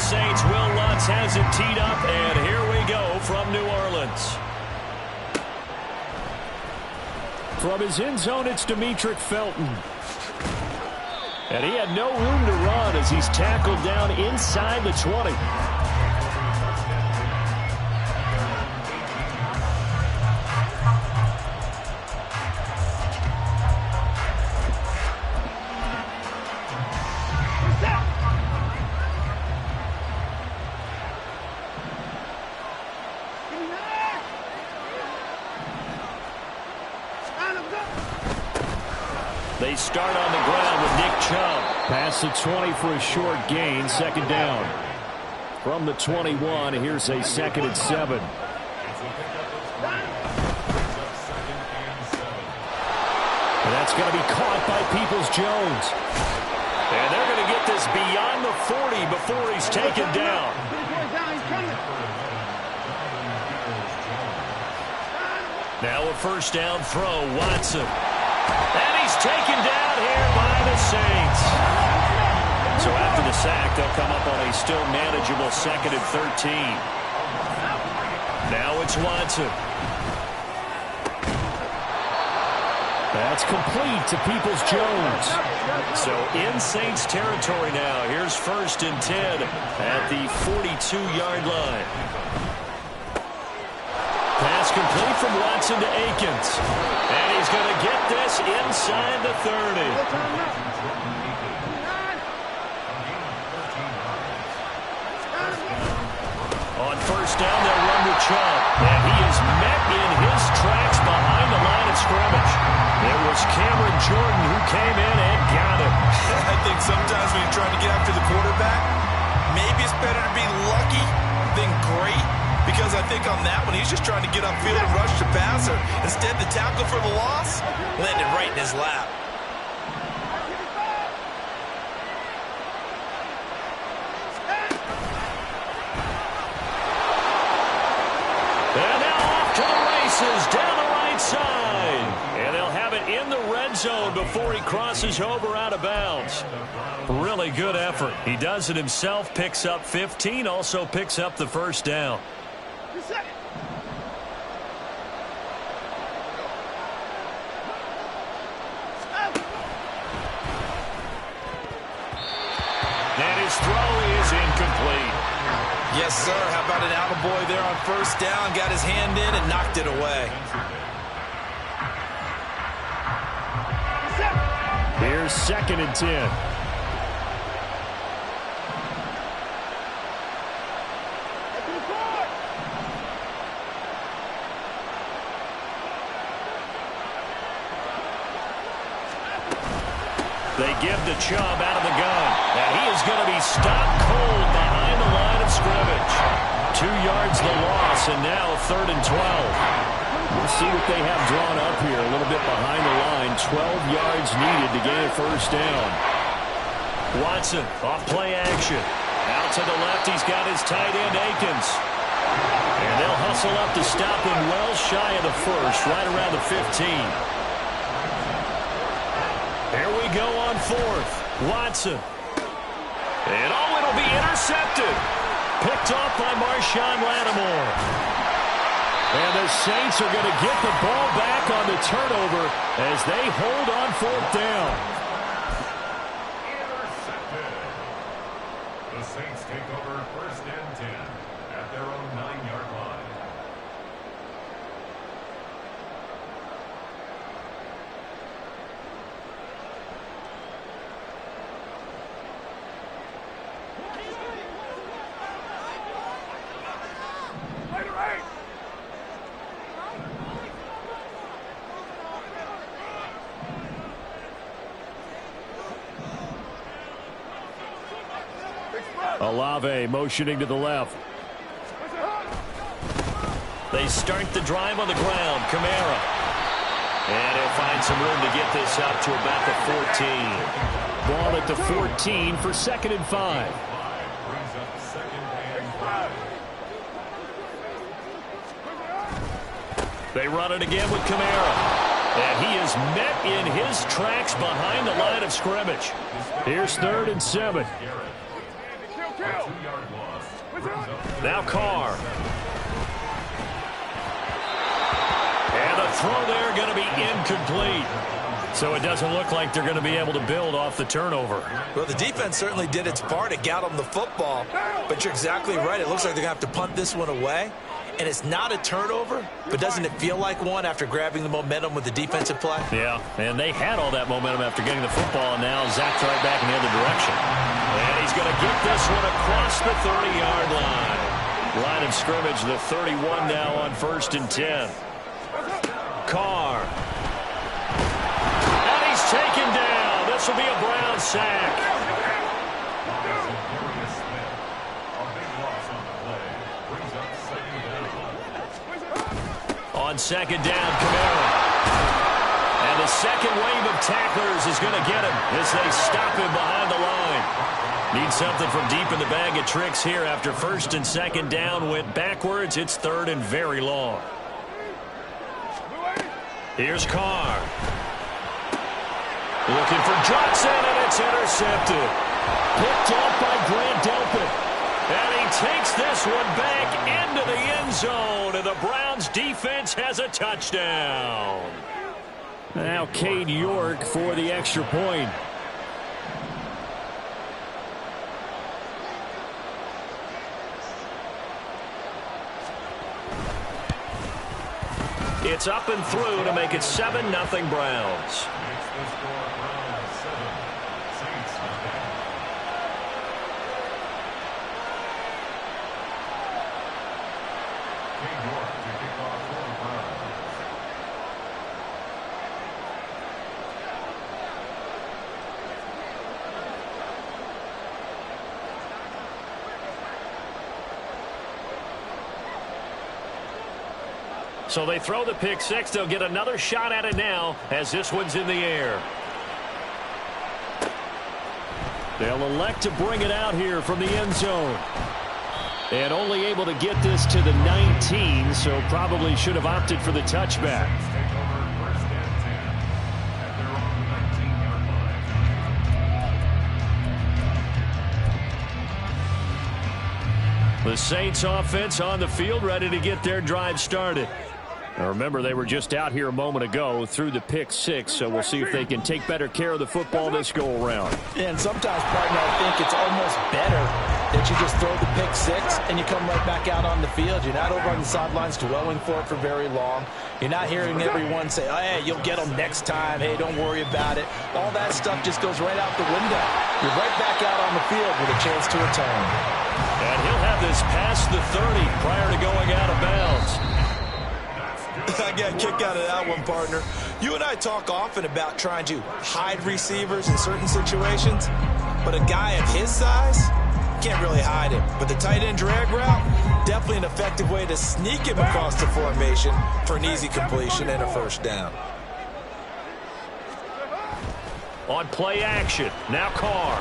Saints. Will Lutz has it teed up, and here we go from New Orleans. From his end zone, it's Demetric Felton. And he had no room to run as he's tackled down inside the 20. They start on the ground with Nick Chubb. Past the 20 for a short gain, second down. From the 21, here's a 2nd and 7. And that's going to be caught by Peoples-Jones. And they're going to get this beyond the 40 before he's taken down. Now a first down throw, Watson. And he's taken down here by the Saints. So after the sack, they'll come up on a still manageable 2nd and 13. Now it's Watson. That's complete to Peoples-Jones. So in Saints territory now. Here's 1st and 10 at the 42-yard line. Pass complete from Watson to Akins. And he's going to get this inside the 30. On first down, they'll run with Chubb. And he is met in his tracks behind the line of scrimmage. It was Cameron Jordan who came in and got him. I think sometimes when you're trying to get after the quarterback, maybe it's better to be lucky than great. Because I think on that one, he's just trying to get upfield and rush the passer. Instead, the tackle for the loss landed right in his lap. And now off to the races down the right side. And they'll have it in the red zone before he crosses over out of bounds. Really good effort. He does it himself, picks up 15, also picks up the first down. And his throw is incomplete. Yes, sir. How about an attaboy there on first down? Got his hand in and knocked it away. Here's 2nd and 10. They give to Chubb out of the gun. And he is going to be stopped cold behind the line of scrimmage. 2 yards the loss, and now 3rd and 12. We'll see what they have drawn up here. A little bit behind the line. 12 yards needed to gain a first down. Watson off play action. Out to the left, he's got his tight end, Akins. And they'll hustle up to stop him well shy of the first, right around the 15. Here we go on 4th. Watson. And it'll be intercepted. Picked off by Marshawn Lattimore. And the Saints are going to get the ball back on the turnover as they hold on 4th down. Intercepted. The Saints take over 1st and 10 at their own 9-yard line. Olave motioning to the left. They start the drive on the ground. Kamara. And he'll find some room to get this up to about the 14. Ball at the 14 for 2nd and 5. They run it again with Kamara. And he is met in his tracks behind the line of scrimmage. Here's 3rd and 7. 2-yard loss. Now Carr. And the throw there going to be incomplete. So it doesn't look like they're going to be able to build off the turnover. Well, the defense certainly did its part. It got them the football. But you're exactly right. It looks like they're going to have to punt this one away. And it's not a turnover, but doesn't it feel like one after grabbing the momentum with the defensive play? Yeah, and they had all that momentum after getting the football, and now Zach's right back in the other direction. And he's going to get this one across the 30-yard line. Line of scrimmage, the 31 now on 1st and 10. Carr. And he's taken down. This will be a Brown sack. On 2nd down, Kamara. And the second wave of tacklers is going to get him as they stop him behind the line. Need something from deep in the bag of tricks here after 1st and 2nd down went backwards. It's 3rd and very long. Here's Carr. Looking for Johnson, and it's intercepted. Picked up by Grant Delpit. And he takes this one back into the end zone, and the Browns defense has a touchdown. Now Cade York for the extra point. It's up and through to make it 7-0 Browns. So they throw the pick six. They'll get another shot at it now as this one's in the air. They'll elect to bring it out here from the end zone. And only able to get this to the 19, so probably should have opted for the touchback. The Saints offense on the field, ready to get their drive started. Now remember, they were just out here a moment ago through the pick six, so we'll see if they can take better care of the football this go-around. And sometimes, partner, I think it's almost better that you just throw the pick six and you come right back out on the field. You're not over on the sidelines dwelling for it for very long. You're not hearing everyone say, oh, hey, you'll get them next time. Hey, don't worry about it. All that stuff just goes right out the window. You're right back out on the field with a chance to return. And he'll have this past the 30 prior to going out of bounds. I got a kick out of that one, partner. You and I talk often about trying to hide receivers in certain situations, but a guy of his size can't really hide him. But the tight end drag route, definitely an effective way to sneak him across the formation for an easy completion and a first down. On play action, now Carr.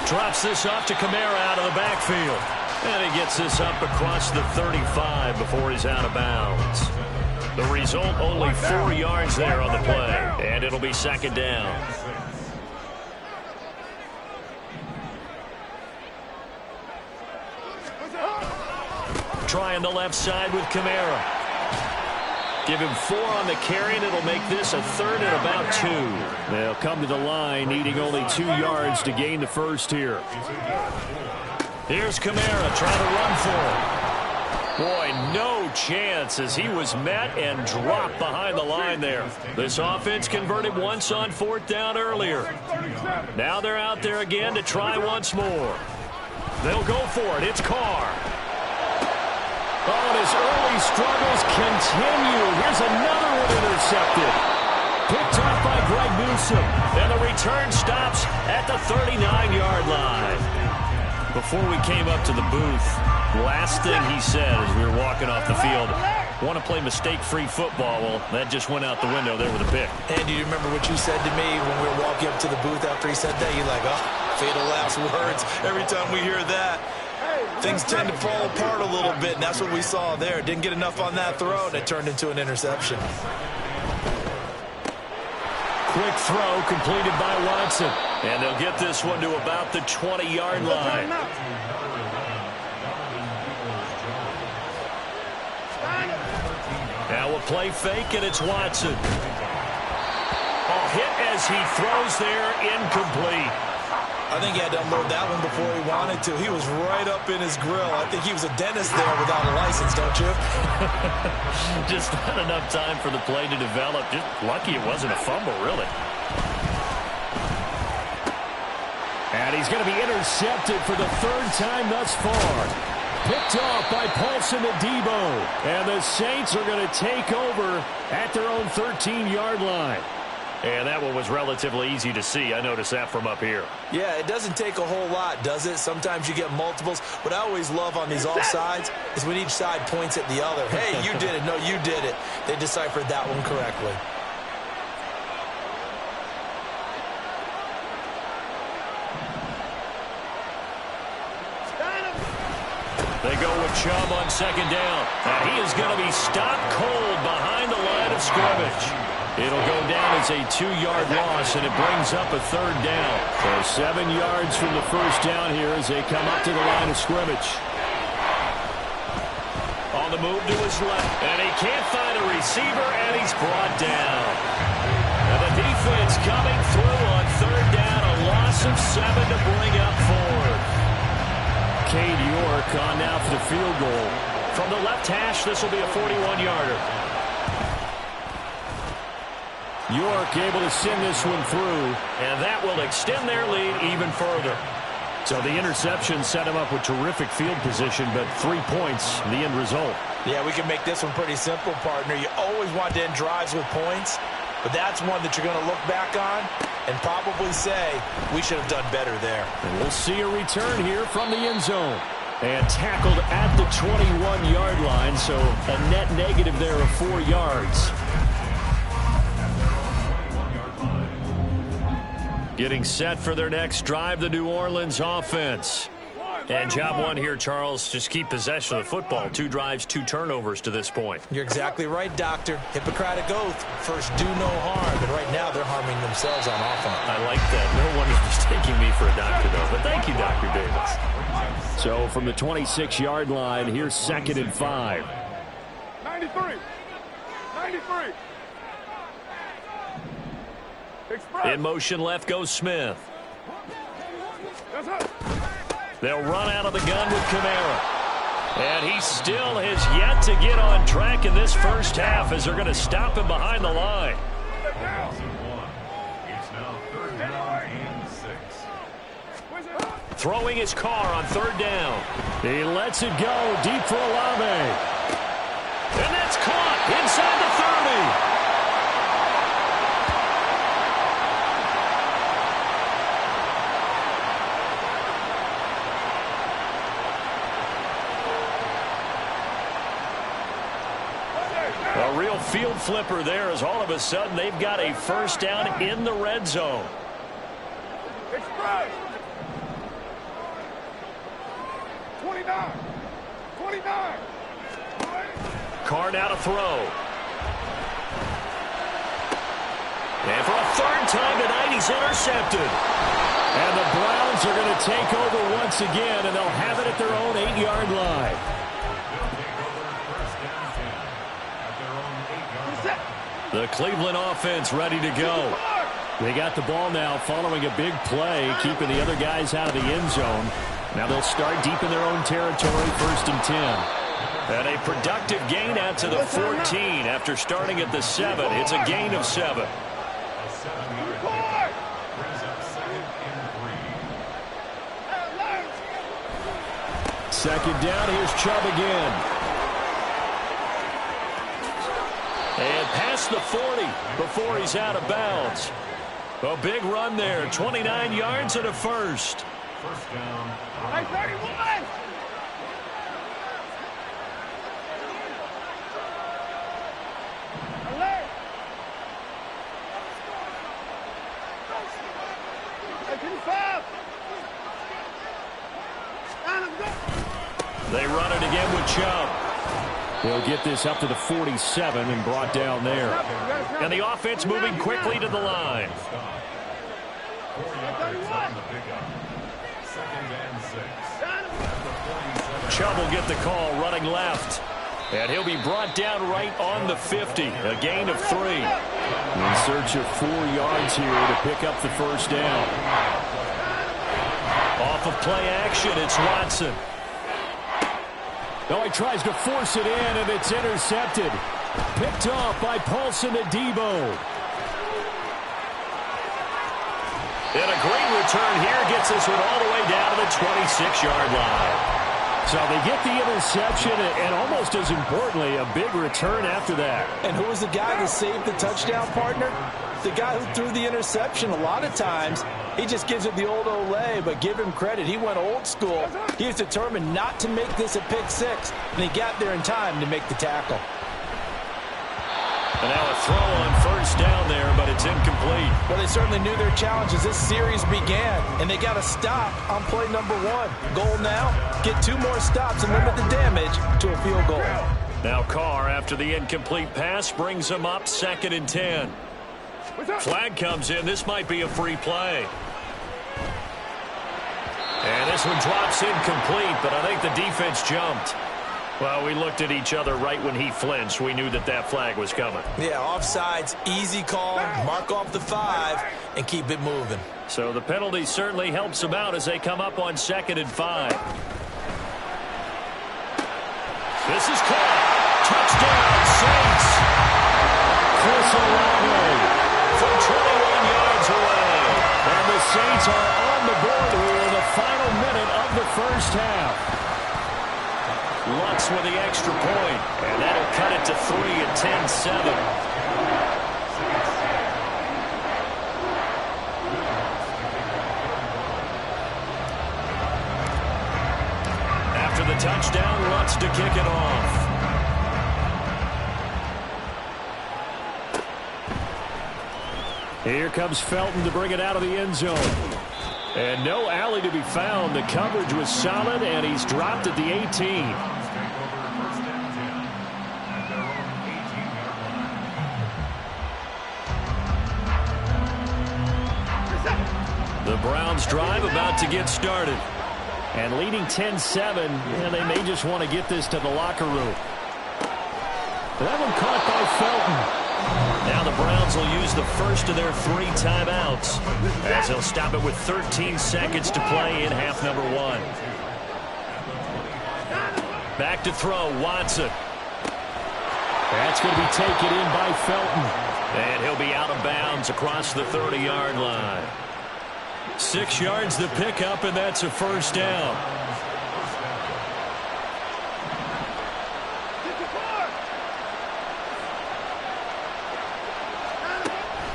Drops this off to Kamara out of the backfield. And he gets this up across the 35 before he's out of bounds. The result, only 4 yards there on the play. And it'll be second down. Trying the left side with Kamara. Give him 4 on the carry, and it'll make this a 3rd and about 2. They'll come to the line, needing only 2 yards to gain the first here. Here's Kamara trying to run for it. Boy, no chance as he was met and dropped behind the line there. This offense converted once on 4th down earlier. Now they're out there again to try once more. They'll go for it. It's Carr. Oh, and his early struggles continue. Here's another one intercepted. Picked off by Greg Newsome. And the return stops at the 39-yard line. Before we came up to the booth, last thing he said as we were walking off the field, want to play mistake-free football. Well, that just went out the window there with a pick. And do you remember what you said to me when we were walking up to the booth after he said that? You're like, oh, fatal last words. Every time we hear that, things tend to fall apart a little bit, and that's what we saw there. Didn't get enough on that throw, and it turned into an interception. Quick throw completed by Watson. And they'll get this one to about the 20-yard line. Now a play fake, and it's Watson. Hit as he throws there, incomplete. I think he had to unload that one before he wanted to. He was right up in his grill. I think he was a dentist there without a license, don't you? Just not enough time for the play to develop. Just lucky it wasn't a fumble, really. And he's going to be intercepted for the third time thus far. Picked off by Paulson Adebo. And the Saints are going to take over at their own 13-yard line. And that one was relatively easy to see. I noticed that from up here. Yeah, it doesn't take a whole lot, does it? Sometimes you get multiples. What I always love on these offsides is when each side points at the other. Hey, you did it. No, you did it. They deciphered that one correctly. They go with Chubb on second down. And he is going to be stopped cold behind the line of scrimmage. It'll go down as a 2-yard loss, and it brings up a third down. So 7 yards from the first down here as they come up to the line of scrimmage. On the move to his left, and he can't find a receiver, and he's brought down. And the defense coming through on third down, a loss of 7 to bring up 4. Cade York on now for the field goal. From the left hash, this will be a 41-yarder. York able to send this one through, and that will extend their lead even further. So the interception set him up with terrific field position, but 3 points, the end result. Yeah, we can make this one pretty simple, partner. You always want to end drives with points, but that's one that you're going to look back on and probably say, we should have done better there. And we'll see a return here from the end zone. And tackled at the 21-yard line, so a net negative there of 4 yards. Getting set for their next drive, the New Orleans offense. And job one here, Charles, just keep possession of the football. 2 drives, 2 turnovers to this point. You're exactly right, Doctor. Hippocratic oath. First, do no harm. And right now, they're harming themselves on offense. I like that. No one is mistaking me for a doctor, though. But thank you, Dr. Davis. So from the 26-yard line, here's 2nd and 5. 93. In motion left goes Smith. They'll run out of the gun with Kamara. And he still has yet to get on track in this first half as they're going to stop him behind the line. It's now 3rd down and 6. Throwing his car on 3rd down. He lets it go deep for Olave. And that's caught inside the 30. A real field flipper there as all of a sudden they've got a first down in the red zone. Express. 29. Carr now to throw. And for a 3rd time tonight, he's intercepted. And the Browns are going to take over once again, and they'll have it at their own 8-yard line. The Cleveland offense ready to go. They got the ball now following a big play, keeping the other guys out of the end zone. Now they'll start deep in their own territory, 1st and 10. And a productive gain out to the 14 after starting at the 7. It's a gain of 7. Second down, here's Chubb again. And past the 40 before he's out of bounds. A big run there, 29 yards and a first. First down. 31. Alert. They run it again with Chubb. They'll get this up to the 47 and brought down there. And the offense moving quickly to the line. 4 yards on the pickup. 2nd and 6. At the 47. Chubb will get the call running left. And he'll be brought down right on the 50. A gain of 3. In search of 4 yards here to pick up the first down. Off of play action, it's Watson. Oh, he tries to force it in, and it's intercepted. Picked off by Paulson Adebo. And a great return here gets this one all the way down to the 26-yard line. So they get the interception, and almost as importantly, a big return after that. And who was the guy that saved the touchdown, partner? The guy who threw the interception. A lot of times, he just gives it the old Olay, but give him credit. He went old school. He was determined not to make this a pick six, and he got there in time to make the tackle. And now a throw on first down there, but it's incomplete. Well, they certainly knew their challenge as this series began, and they got a stop on play number 1. Goal now, get 2 more stops and limit the damage to a field goal. Now Carr, after the incomplete pass, brings him up 2nd and 10. Flag comes in. This might be a free play. And this one drops incomplete, but I think the defense jumped. Well, we looked at each other right when he flinched. We knew that that flag was coming. Yeah, offsides, easy call, mark off the 5, and keep it moving. So the penalty certainly helps them out as they come up on 2nd and 5. This is caught. Touchdown, Saints. Chris Olave from 21 yards away. And the Saints are on the board here in the final minute of the first half. Lutz with the extra point, and that'll cut it to 3 at 10-7. After the touchdown, Lutz to kick it off. Here comes Felton to bring it out of the end zone. And no alley to be found. The coverage was solid, and he's dropped at the 18. The Browns drive about to get started. And leading 10-7, and they may just want to get this to the locker room. That one caught by Felton. Now the Browns will use the first of their 3 timeouts as they'll stop it with 13 seconds to play in half number 1. Back to throw, Watson. That's going to be taken in by Felton. And he'll be out of bounds across the 30-yard line. 6 yards the pickup, and that's a first down.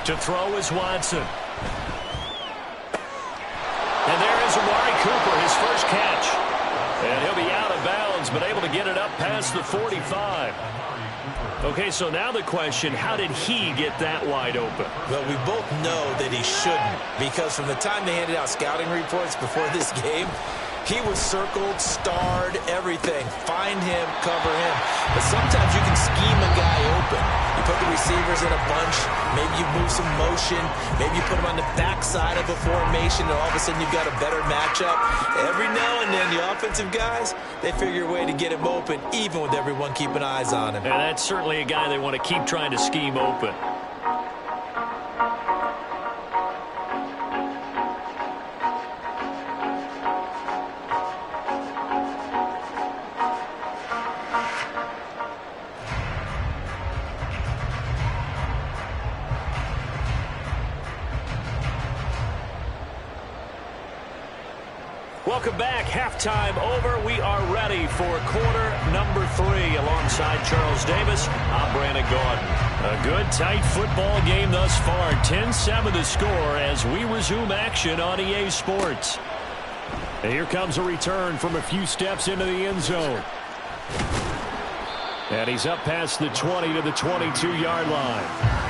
To throw is Watson. And there is Amari Cooper, his first catch. And he'll be out of bounds, but able to get it up past the 45. Okay, so now the question, how did he get that wide open? Well, we both know that he shouldn't, because from the time they handed out scouting reports before this game, he was circled, starred, everything. Find him, cover him. But sometimes you can scheme a guy open. You put the receivers in a bunch. Maybe you move some motion. Maybe you put them on the backside of a formation, and all of a sudden you've got a better matchup. Every now and then, the offensive guys, they figure a way to get him open, even with everyone keeping eyes on him. And that's certainly a guy they want to keep trying to scheme open. Welcome back. Halftime over. We are ready for quarter number 3. Alongside Charles Davis, I'm Brandon Gordon. A good, tight football game thus far. 10-7 the score as we resume action on EA Sports. And here comes a return from a few steps into the end zone. And he's up past the 20 to the 22-yard line.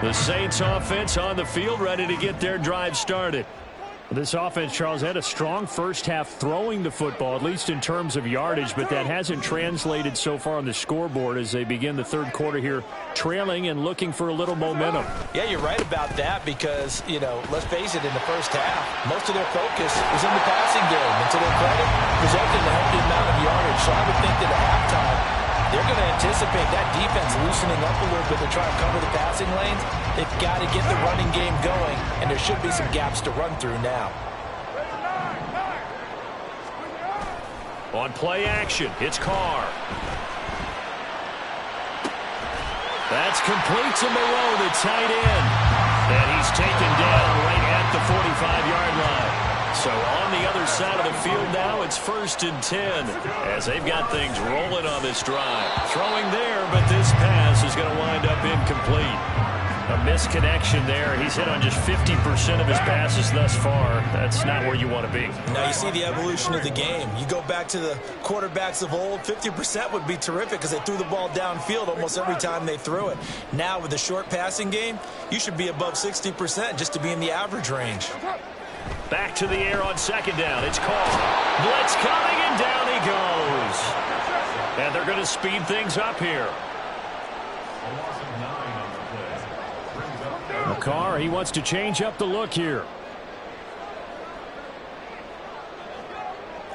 The Saints offense on the field, ready to get their drive started. This offense, Charles, had a strong first half throwing the football, at least in terms of yardage, but that hasn't translated so far on the scoreboard as they begin the third quarter here trailing and looking for a little momentum. Yeah, you're right about that because, let's face it, in the first half, most of their focus was in the passing game. And to their credit, resulted in a healthy amount of yardage. So I would think that at halftime, they're going to anticipate that defense loosening up a little bit to try and cover the passing lanes. They've got to get the running game going, and there should be some gaps to run through now. On play action, it's Carr. That's complete to Moreau, the tight end. And he's taken down right at the 45-yard line. So on the other side of the field now, it's 1st and 10 as they've got things rolling on this drive. Throwing there, but this pass is going to wind up incomplete. A misconnection there. He's hit on just 50% of his passes thus far. That's not where you want to be. Now you see the evolution of the game. You go back to the quarterbacks of old, 50% would be terrific because they threw the ball downfield almost every time they threw it. Now with the short passing game, you should be above 60% just to be in the average range. Back to the air on 2nd down. It's called. Blitz coming, and down he goes. And they're going to speed things up here. Carr, he wants to change up the look here.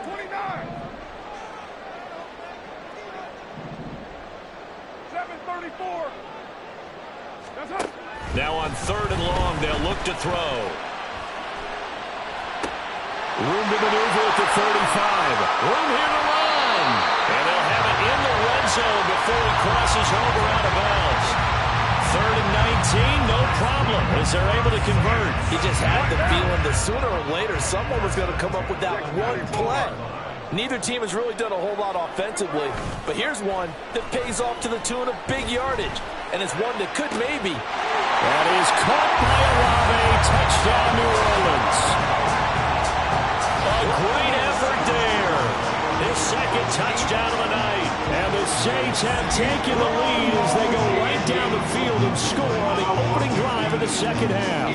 29. 7:34. That's it. Now on 3rd and long, they'll look to throw. Room to maneuver at the 35. Room here to run. And they'll have it in the red zone before he crosses over out of bounds. 3rd and 19, no problem as they're able to convert. He just had the feeling that sooner or later someone was going to come up with that one play. Neither team has really done a whole lot offensively, but here's one that pays off to the tune of big yardage, and it's one that could maybe. That is caught by Olave. Touchdown, New Orleans. A great effort there. His 2nd touchdown of the night. And the Saints have taken the lead as they go right down the field and score on the opening drive of the 2nd half.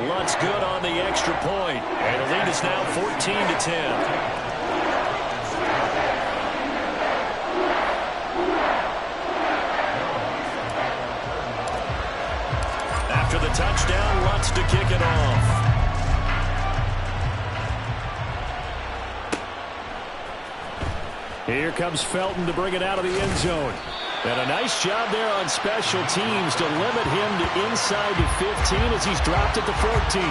Lutz good on the extra point. And the lead is now 14-10. After the touchdown, Lutz to kick it off. Here comes Felton to bring it out of the end zone. And a nice job there on special teams to limit him to inside the 15 as he's dropped at the 14.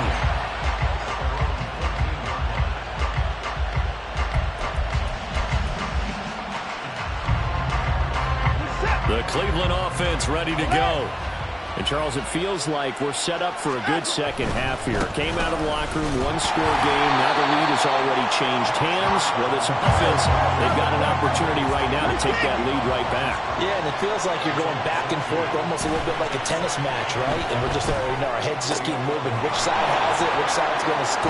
The Cleveland offense ready to go. And, Charles, it feels like we're set up for a good second half here. Came out of the locker room, one-score game. Now the lead has already changed hands. Well, this offense, they've got an opportunity right now to take that lead right back. Yeah, and it feels like you're going back and forth almost a little bit like a tennis match, right? And we're just, our heads just keep moving. Which side has it? Which side's going to score?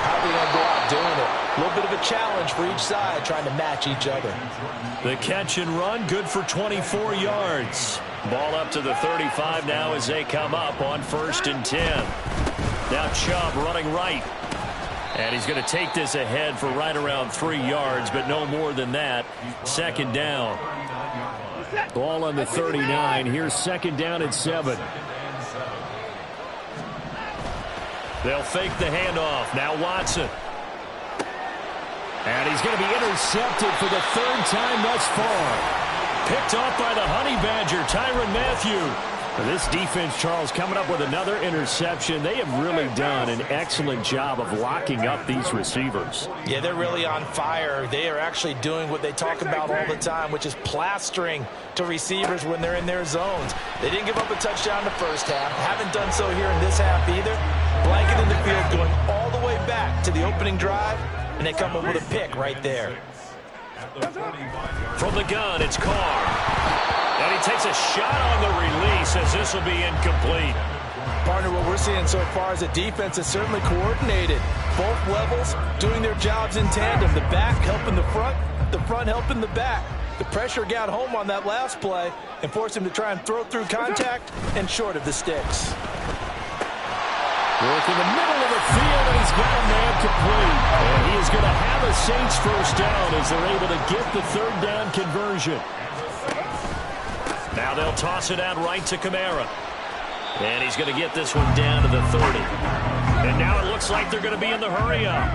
How are they going to go out doing it? A little bit of a challenge for each side trying to match each other. The catch and run, good for 24 yards. Ball up to the 35 now as they come up on 1st and 10. Now Chubb running right. And he's going to take this ahead for right around 3 yards, but no more than that. 2nd down. Ball on the 39. Here's 2nd down at 7. They'll fake the handoff. Now Watson. And he's going to be intercepted for the 3rd time thus far. Picked off by the Honey Badger, Tyrann Mathieu. This defense, Charles, coming up with another interception. They have really done an excellent job of locking up these receivers. Yeah, they're really on fire. They are actually doing what they talk about all the time, which is plastering to receivers when they're in their zones. They didn't give up a touchdown in the first half. Haven't done so here in this half either. Blanket in the field going all the way back to the opening drive, and they come up with a pick right there. From the gun, it's Carr. And he takes a shot on the release as this will be incomplete. Partner, what we're seeing so far is a defense that's certainly coordinated. Both levels doing their jobs in tandem. The back helping the front helping the back. The pressure got home on that last play and forced him to try and throw through contact and short of the sticks. Work in the middle of the field, and he's got a man complete. And he is going to have a Saints first down as they're able to get the third down conversion. Now they'll toss it out right to Kamara. And he's going to get this one down to the 30. And now it looks like they're going to be in the hurry-up.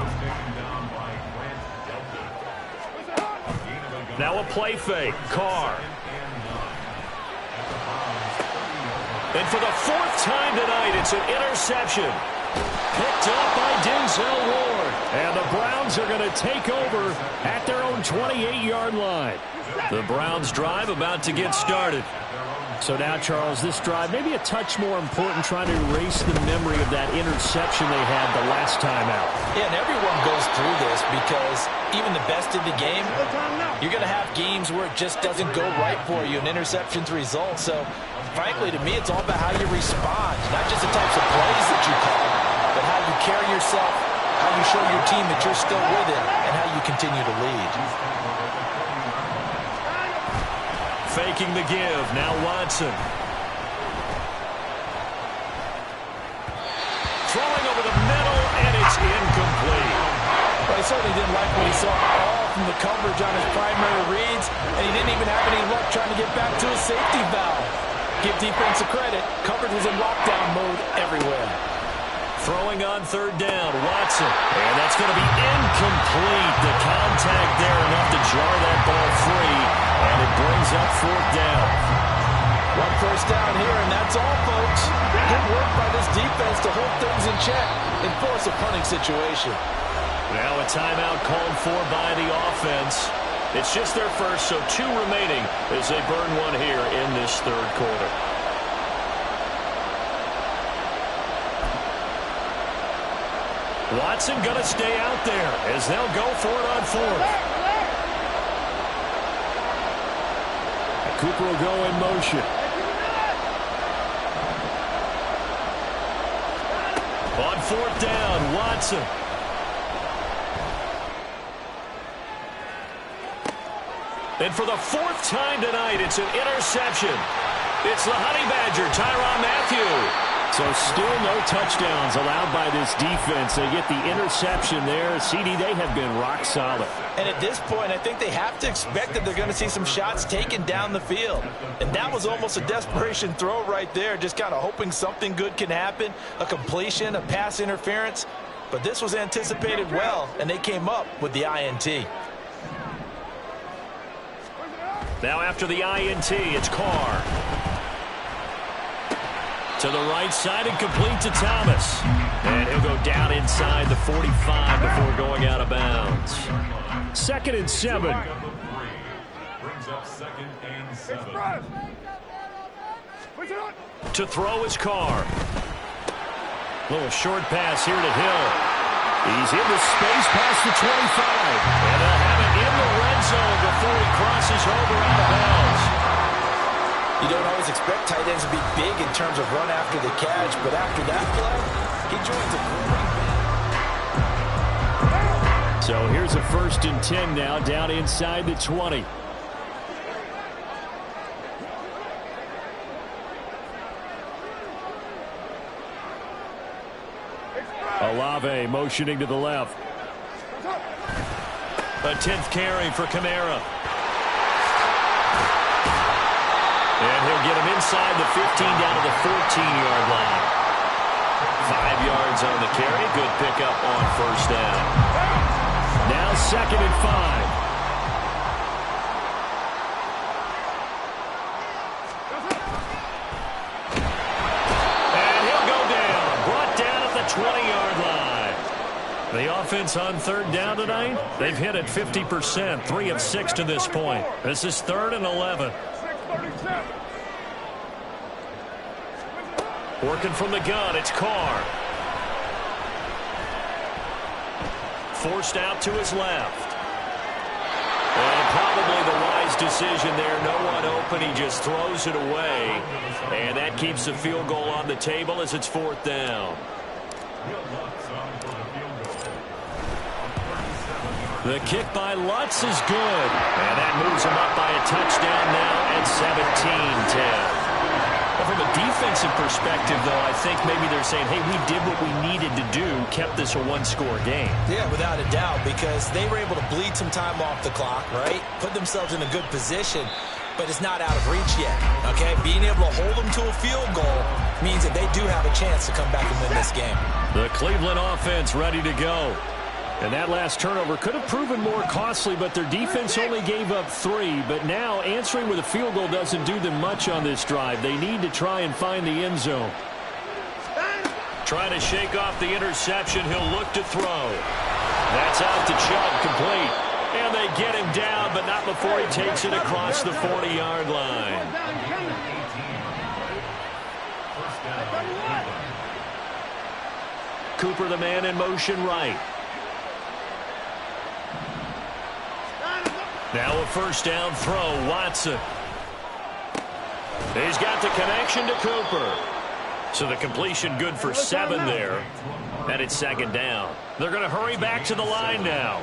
Now a play fake. Carr. And for the fourth time tonight, it's an interception. Picked up by Denzel Ward. And the Browns are going to take over at their own 28-yard line. The Browns drive about to get started. So now, Charles, this drive maybe a touch more important, trying to erase the memory of that interception they had the last time out. Yeah, and everyone goes through this because even the best in the game, you're going to have games where it just doesn't go right for you, and interceptions result. So, frankly, to me, it's all about how you respond, not just the types of plays that you call, but how you carry yourself, how you show your team that you're still with it, and how you continue to lead. Faking the give. Now Watson. Throwing over the middle, and it's incomplete. Well, he certainly didn't like what he saw all from the coverage on his primary reads, and he didn't even have any luck trying to get back to his safety valve. Give defense a credit. Coverage was in lockdown mode everywhere. Throwing on third down, Watson. And that's going to be incomplete. The contact there enough to jar that ball free. And it brings up fourth down. One first down here, and that's all, folks. Good work by this defense to hold things in check and force a punting situation. Now a timeout called for by the offense. It's just their first, so 2 remaining as they burn one here in this third quarter. Watson going to stay out there as they'll go for it on fourth. Cooper will go in motion. On fourth down, Watson. And for the fourth time tonight, it's an interception. It's the Honey Badger, Tyrann Mathieu. So still no touchdowns allowed by this defense. They get the interception there. CD, they have been rock solid. And at this point, I think they have to expect that they're going to see some shots taken down the field. And that was almost a desperation throw right there, just kind of hoping something good can happen, a completion, a pass interference. But this was anticipated well, and they came up with the INT. Now after the INT, it's Carr. To the right side and complete to Thomas. And he'll go down inside the 45 before going out of bounds. 2nd and 7. Brings up 2nd and 7. To throw is Carr. Little short pass here to Hill. He's into space past the 25. And they'll have it in the red zone before he crosses over out of bounds. You don't always expect tight ends to be big in terms of run after the catch, but after that play, he joins a growing. So here's a 1st and 10 now, down inside the 20. Olave motioning to the left. A 10th carry for Kamara. And he'll get him inside the 15 down to the 14-yard line. 5 yards on the carry. Good pickup on first down. Now 2nd and 5. And he'll go down. Brought down at the 20-yard line. The offense on third down tonight, they've hit it 50%, 3 of 6 to this point. This is 3rd and 11. Working from the gun, it's Carr. Forced out to his left. And probably the wise decision there. No one open. He just throws it away. And that keeps the field goal on the table as it's 4th down. The kick by Lutz is good. And that moves him up by a touchdown now at 17-10. From a defensive perspective, though, I think maybe they're saying, hey, we did what we needed to do, kept this a one-score game. Yeah, without a doubt, because they were able to bleed some time off the clock, right? Put themselves in a good position, but it's not out of reach yet, okay? Being able to hold them to a field goal means that they do have a chance to come back and win this game. The Cleveland offense ready to go. And that last turnover could have proven more costly, but their defense only gave up 3. But now answering with a field goal doesn't do them much on this drive. They need to try and find the end zone. Trying to shake off the interception. He'll look to throw. That's out to Chubb, complete. And they get him down, but not before he takes it across the 40-yard line. Cooper, the man in motion right. Now a first down throw, Watson. He's got the connection to Cooper. So the completion good for 7 there. And it's second down. They're going to hurry back to the line now.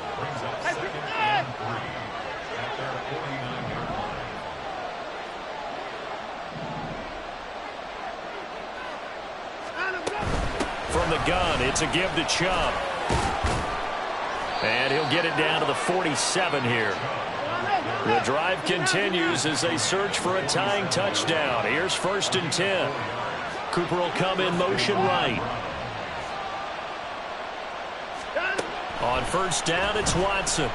From the gun, it's a give to Chubb. And he'll get it down to the 47 here. The drive continues as they search for a tying touchdown. Here's 1st and 10. Cooper will come in motion right. On first down, it's Watson.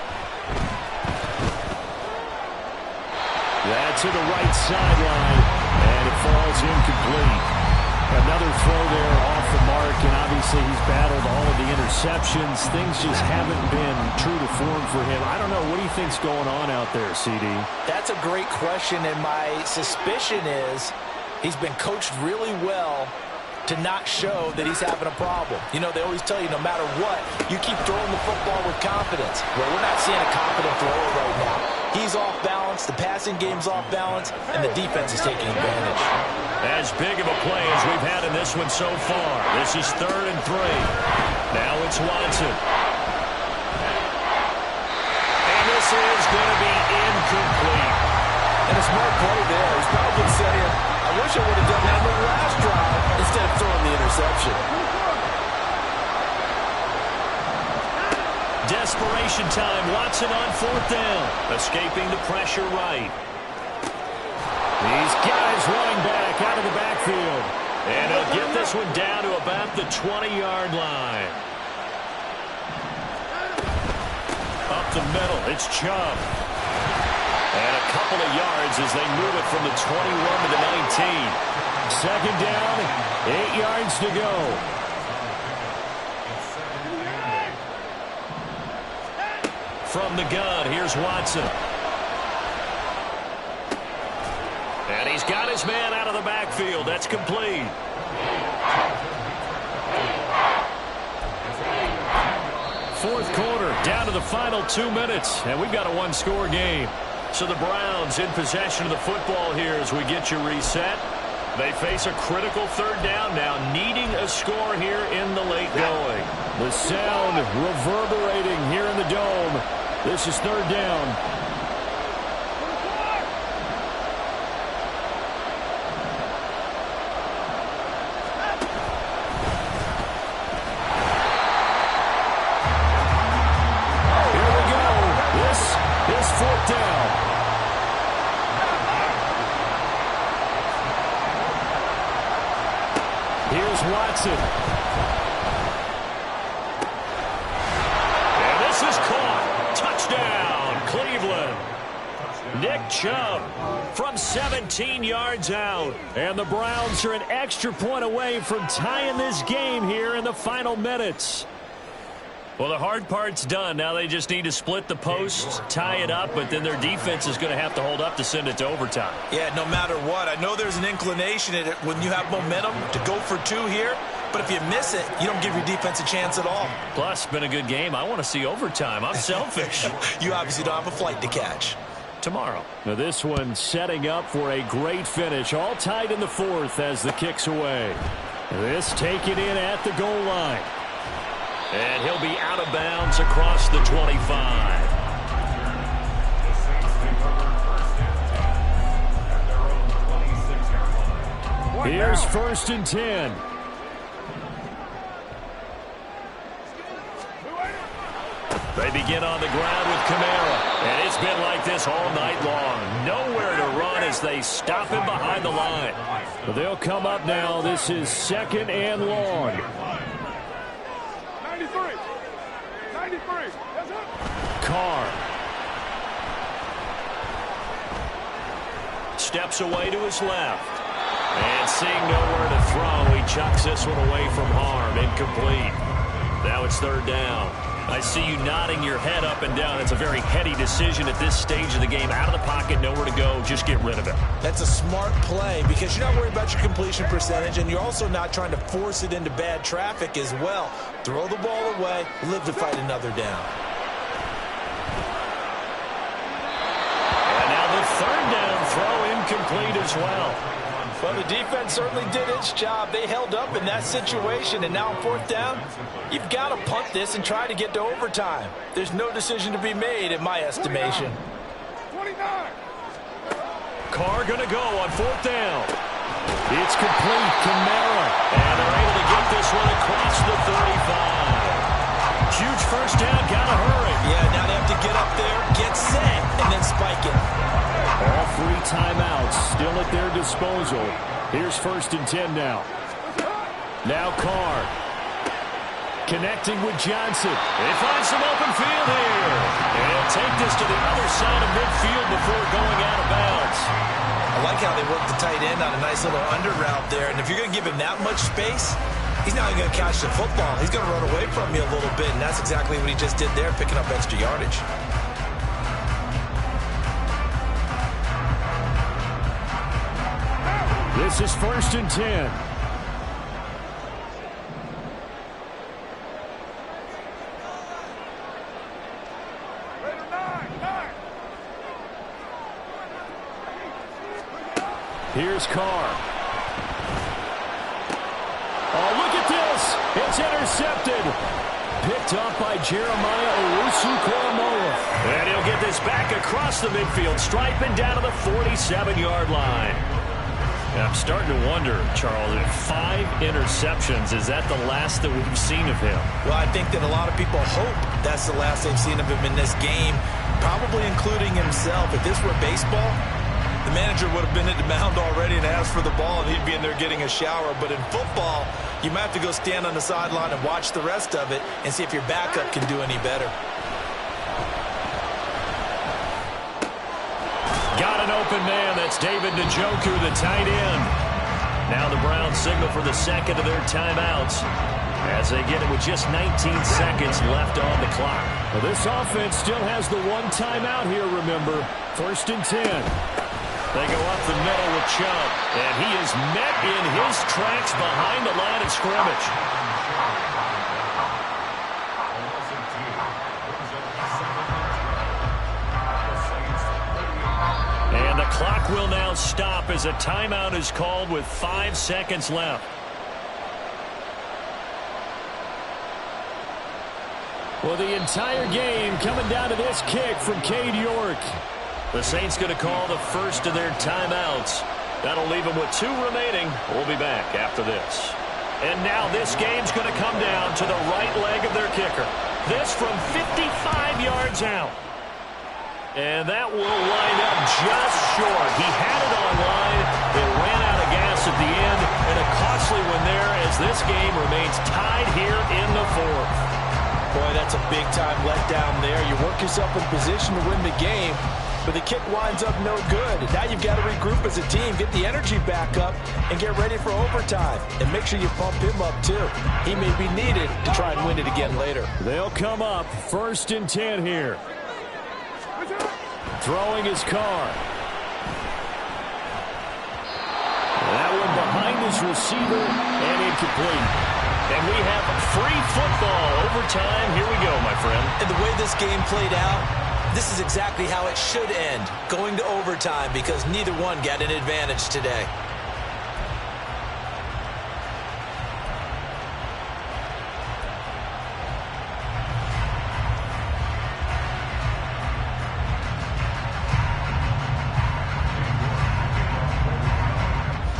That's to the right sideline, and it falls incomplete. Another throw there off the mark, and obviously he's battled all of the interceptions. Things just haven't been true to form for him. I don't know. What do you think's going on out there, CD? That's a great question, and my suspicion is he's been coached really well to not show that he's having a problem. You know, they always tell you no matter what, you keep throwing the football with confidence. Well, we're not seeing a confident thrower right now. He's off balance, the passing game's off balance, and the defense is taking advantage. As big of a play as we've had in this one so far. This is 3rd and 3. Now it's Watson. And this is going to be incomplete. And a smart play there. He's probably saying, I wish I would have done that on the last drive instead of throwing the interception. Desperation time. Watson on 4th down. Escaping the pressure right. These guys running back out of the backfield. And he'll get this one down to about the 20-yard line. Up the middle, it's Chubb. And a couple of yards as they move it from the 21 to the 19. Second down, 8 yards to go. From the gun, here's Watson. And he's got his man out of the backfield. That's complete. Fourth quarter, down to the final 2 minutes, and we've got a one-score game. So the Browns in possession of the football here as we get you reset. They face a critical 3rd down now, needing a score here in the late going. The sound reverberating here in the dome. This is 3rd down. Watson. And this is caught. Touchdown, Cleveland. Nick Chubb from 17 yards out. And the Browns are an extra point away from tying this game here in the final minutes. Well, the hard part's done. Now they just need to split the post, tie it up, but then their defense is going to have to hold up to send it to overtime. Yeah, no matter what. I know there's an inclination in it when you have momentum to go for 2 here, but if you miss it, you don't give your defense a chance at all. Plus, been a good game. I want to see overtime. I'm selfish. You obviously don't have a flight to catch. Tomorrow. Now this one setting up for a great finish. All tied in the 4th as the kick's away. This taken in at the goal line. And he'll be out of bounds across the 25. Here's 1st and 10. They begin on the ground with Kamara. And it's been like this all night long. Nowhere to run as they stop him behind the line. But they'll come up now. This is 2nd and long. 93. 93. That's it. Carr. Steps away to his left. And seeing nowhere to throw, he chucks this one away from harm. Incomplete. Now it's 3rd down. I see you nodding your head up and down. It's a very heady decision at this stage of the game. Out of the pocket, nowhere to go. Just get rid of it. That's a smart play because you're not worried about your completion percentage, and you're also not trying to force it into bad traffic as well. Throw the ball away, live to fight another down. And now the 3rd down throw incomplete as well. Well, the defense certainly did its job. They held up in that situation, and now on 4th down, you've got to punt this and try to get to overtime. There's no decision to be made, in my estimation. 29. Carr going to go on 4th down. It's complete. Kamara. And they're able to get this one across the 35. Huge 1st down. Got to hurry. Yeah, now they have to get up there, get set, and then spike it. All 3 timeouts still at their disposal. Here's 1st and 10 now. Now Carr. Connecting with Johnson. They find some open field here. And take this to the other side of midfield before going out of bounds. I like how they work the tight end on a nice little under route there. And if you're going to give him that much space, he's not going to catch the football. He's going to run away from you a little bit. And that's exactly what he just did there, picking up extra yardage. This is 1st and 10. Raider 9. Here's Carr. Oh, look at this. It's intercepted. Picked off by Jeremiah Owusu-Koramoah. And he'll get this back across the midfield stripe and down to the 47-yard line. And I'm starting to wonder, Charles, if 5 interceptions, is that the last that we've seen of him? Well, I think that a lot of people hope that's the last they've seen of him in this game, probably including himself. If this were baseball, the manager would have been at the mound already and asked for the ball, and he'd be in there getting a shower. But in football, you might have to go stand on the sideline and watch the rest of it and see if your backup can do any better. Got an open man. That's David Njoku, the tight end. Now the Browns signal for the 2nd of their timeouts as they get it with just 19 seconds left on the clock. Well, this offense still has the 1 timeout here, remember. 1st and 10. They go up the middle with Chubb, and he is met in his tracks behind the line of scrimmage. And the clock will now stop as a timeout is called with 5 seconds left. Well, the entire game coming down to this kick from Cade York. The Saints going to call the first of their timeouts. That'll leave them with 2 remaining. We'll be back after this. And now this game's going to come down to the right leg of their kicker. This from 55 yards out. And that will line up just short. He had it on line. It ran out of gas at the end. And a costly one there as this game remains tied here in the 4th. Boy, that's a big-time letdown there. You work yourself in position to win the game, but the kick winds up no good. Now you've got to regroup as a team, get the energy back up, and get ready for overtime. And make sure you pump him up, too. He may be needed to try and win it again later. They'll come up 1st and 10 here. Throwing his Carr. That one behind his receiver and incomplete. And we have free football overtime. Here we go, my friend. And the way this game played out, this is exactly how it should end, going to overtime, because neither one got an advantage today.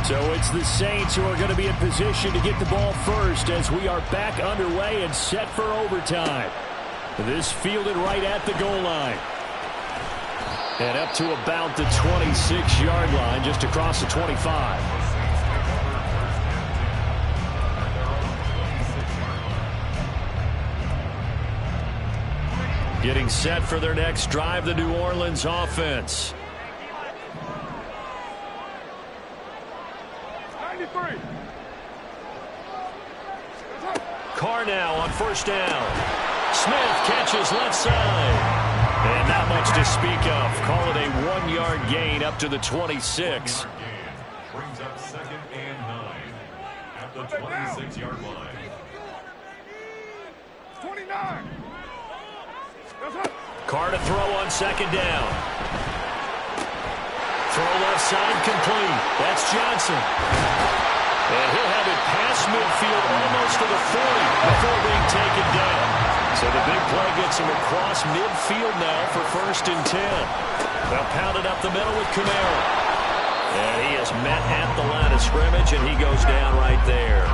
So it's the Saints who are going to be in position to get the ball first as we are back underway and set for overtime. This fielded right at the goal line. And up to about the 26-yard line, just across the 25. Getting set for their next drive, the New Orleans offense. 93. Carr now on first down. Smith catches left side. And not much to speak of. Call it a 1-yard gain up to the 26. Brings up 2nd and 9 at the 26-yard line. 29. Carr to throw on 2nd down. Throw left side complete. That's Johnson. And he'll have it past midfield almost to the 40 before being taken down. So the big play gets him across midfield now for 1st and 10. They'll pound it up the middle with Kamara. And he is met at the line of scrimmage, and he goes down right there.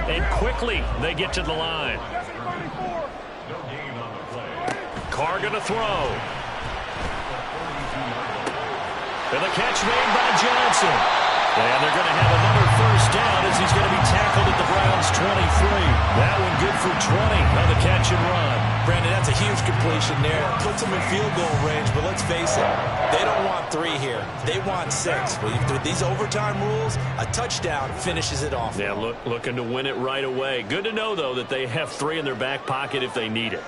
And quickly they get to the line. No gain on the play. Carr going to throw. And the catch made by Johnson. And they're going to have another 1st down as he's going to be tackled at the Browns' 23. That one good for 20 on the catch and run. Brandon, that's a huge completion there. Puts them in field goal range, but let's face it, they don't want 3 here. They want 6. With these overtime rules, a touchdown finishes it off. Yeah, looking to win it right away. Good to know, though, that they have 3 in their back pocket if they need it.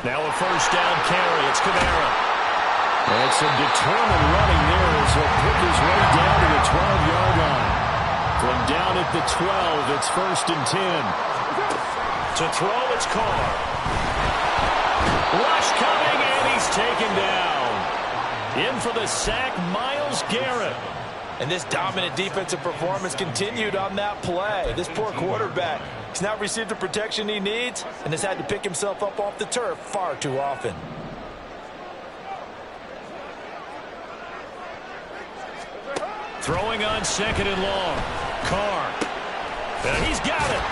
Now a 1st down carry. It's Kamara. And some determined running there as he'll pick his way down to the 12-yard line. From down at the 12, it's 1st and 10. To throw, it's Carr. Rush coming, and he's taken down. In for the sack, Myles Garrett. And this dominant defensive performance continued on that play. This poor quarterback has not received the protection he needs and has had to pick himself up off the turf far too often. Throwing on 2nd and long. Carr. And he's got it.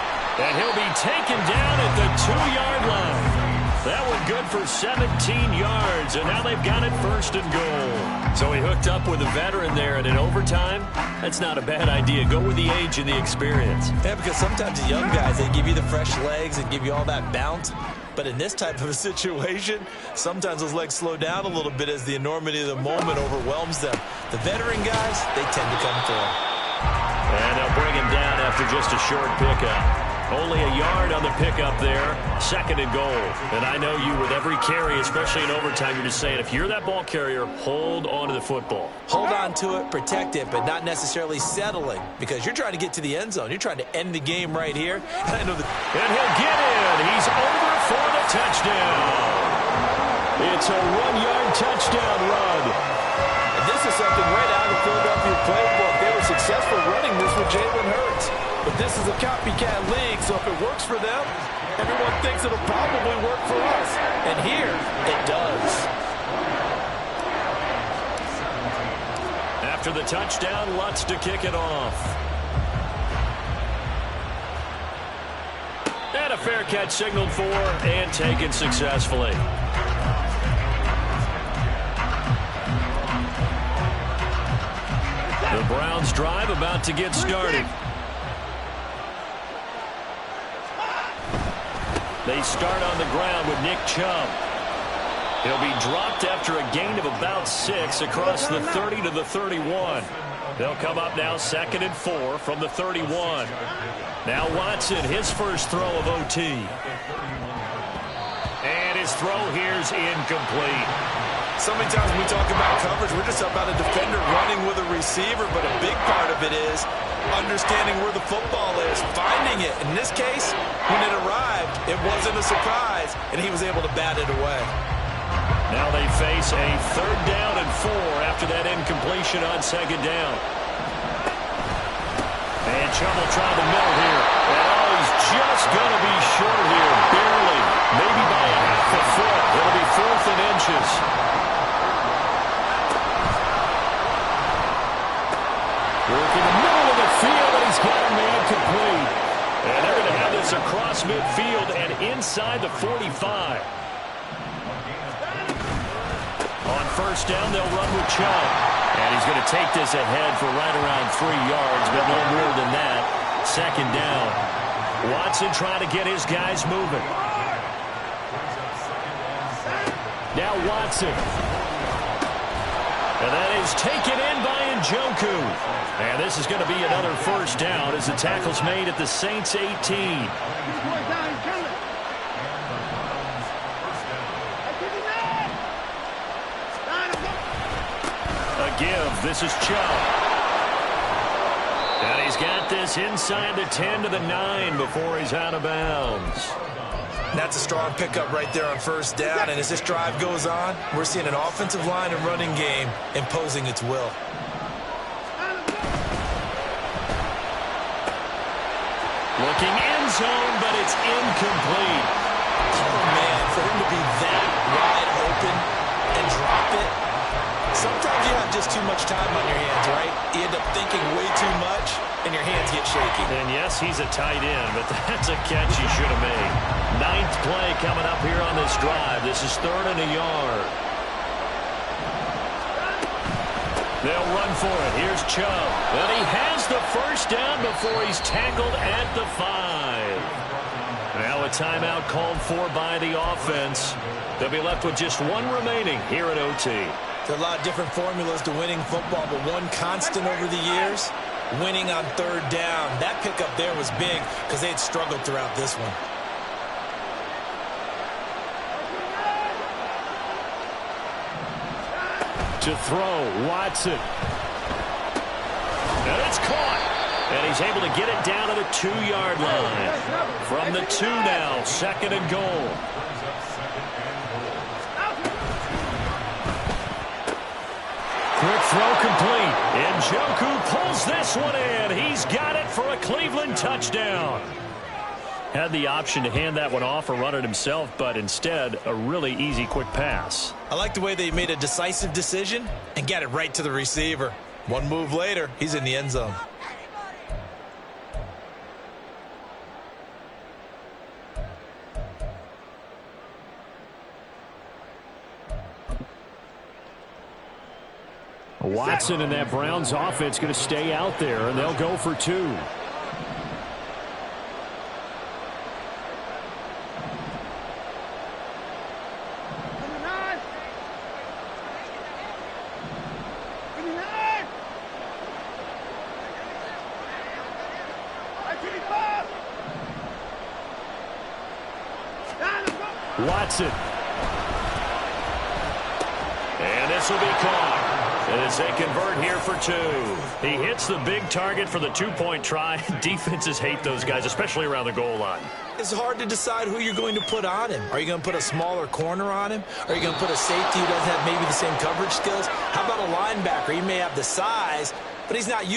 And he'll be taken down at the 2-yard line. That one good for 17 yards, and now they've got it 1st and goal. So he hooked up with a veteran there, and in overtime, that's not a bad idea. Go with the age and the experience. Yeah, because sometimes the young guys, they give you the fresh legs and give you all that bounce. But in this type of a situation, sometimes those legs slow down a little bit as the enormity of the moment overwhelms them. The veteran guys, they tend to come through. And they'll bring him down after just a short pickup. Only a yard on the pickup there. 2nd and goal. And I know you, with every carry, especially in overtime, you're just saying, if you're that ball carrier, hold on to the football. Hold on to it, protect it, but not necessarily settling, because you're trying to get to the end zone. You're trying to end the game right here. And I know that. And he'll get in. He's over for the touchdown. It's a 1-yard touchdown run. And this is something right out of the Philadelphia playbook. They were successful running this with Jalen Hurts. But this is a copycat league, so if it works for them, everyone thinks it'll probably work for us. And here, it does. After the touchdown, Lutz to kick it off. And a fair catch signaled for and taken successfully. The Browns drive about to get started. They start on the ground with Nick Chubb. He'll be dropped after a gain of about 6 across the 30 to the 31. They'll come up now 2nd and 4 from the 31. Now Watson, his first throw of OT. And his throw here's incomplete. So many times when we talk about coverage, we're just about a defender running with a receiver, but a big part of it is understanding where the football is, finding it. In this case, when it arrived, it wasn't a surprise, and he was able to bat it away. Now they face a 3rd down and 4 after that incompletion on 2nd down. And Chubb will try the middle here. And he's just going to be short here, barely, maybe by a this across midfield and inside the 45. On first down, they'll run with Chubb. And he's going to take this ahead for right around 3 yards, but no more than that. Second down. Watson trying to get his guys moving. Now Watson. And that is taken in by Njoku. And this is going to be another first down as the tackle's made at the Saints 18. A give. This is Chubb. And he's got this inside the 10 to the 9 before he's out of bounds. That's a strong pickup right there on first down, and as this drive goes on, we're seeing an offensive line and running game imposing its will. Looking end zone, but it's incomplete. Oh, man, for him to be that wide open and drop it. Sometimes you have just too much time on your hands, right? You end up thinking way too much, and your hands get shaky. And yes, he's a tight end, but that's a catch he should have made. 9th play coming up here on this drive. This is 3rd and a yard. They'll run for it. Here's Chubb. And he has the first down before he's tackled at the 5. Now a timeout called for by the offense. They'll be left with just one remaining here at OT. There are a lot of different formulas to winning football, but one constant over the years, winning on 3rd down. That pickup there was big because they had struggled throughout this one. To throw, Watson. And it's caught. And he's able to get it down to the 2-yard line. From the 2 now, 2nd and goal. Quick throw complete. Njoku pulls this one in. He's got it for a Cleveland touchdown. Had the option to hand that one off or run it himself, but instead, a really easy, quick pass. I like the way they made a decisive decision and got it right to the receiver. One move later, he's in the end zone. Watson and that Browns offense going to stay out there, and they'll go for 2. Watson. And this will be caught. As they convert here for 2. He hits the big target for the 2-point try. Defenses hate those guys, especially around the goal line. It's hard to decide who you're going to put on him. Are you going to put a smaller corner on him? Are you going to put a safety who doesn't have maybe the same coverage skills? How about a linebacker? He may have the size, but he's not used